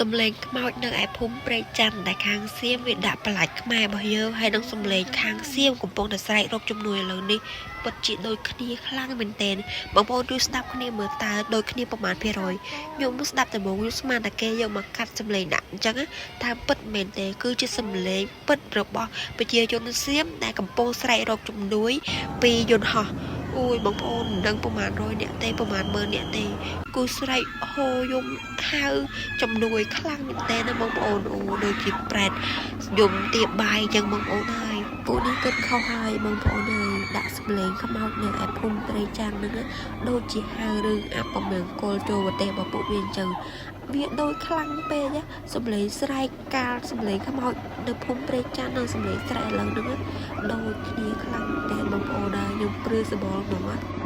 សំឡេងខ្មោចនៅឯភូមិព្រៃច័ន្ទដែលខាងសៀមវាដាក់បន្លាច់ខ្មែររបស់យើងហើយនឹងសំឡេងខាងសៀមកំពុងតែស្រែករកជំនួយឥឡូវនេះពិតជាដូចគ្នាខ្លាំងមែនទែនបងប្អូនជួយស្ដាប់គ្នាមើលតើដូចគ្នាប្រមាណភាគរយខ្ញុំនោះស្ដាប់តែមកខ្ញុំស្មានតែគេយកមកកាត់សំឡេងដាក់អញ្ចឹងតែពិតមែនទេគឺជាសំឡេងពិតរបស់ប្រជាជនសៀមដែលកំពុងស្រែករកជំនួយពីយន្តហោះអូយបងប្អូនមិនដឹងប្រមាណ100នាក់ទេប្រមាណ10000នាក់ទេគូស្រែកហូយំហៅជំនួយខ្លាំងមែនតើណាបងប្អូនអូដូចជាប្រែតយំទាបាយចឹងបងប្អូនហើយពួកនេះគិតខុសហើយបងប្អូនហើយដាក់សម្លេងខ្មោចនៅឯភូមិព្រៃចាំងហ្នឹងដូចជាហៅរឿងអពមង្គលចូលប្រទេសរបស់ពួកវាអញ្ចឹងវាដូចខ្លាំងពេកសម្លេងស្រែកកាលសម្លេងខ្មោចនៅភូមិព្រៃចាំងនិងសម្លេងស្រែកឥឡូវហ្នឹងដូចគ្នាខ្លាំងតែបងប្អូនហើយខ្ញុំព្រឺសបល់ហ្មង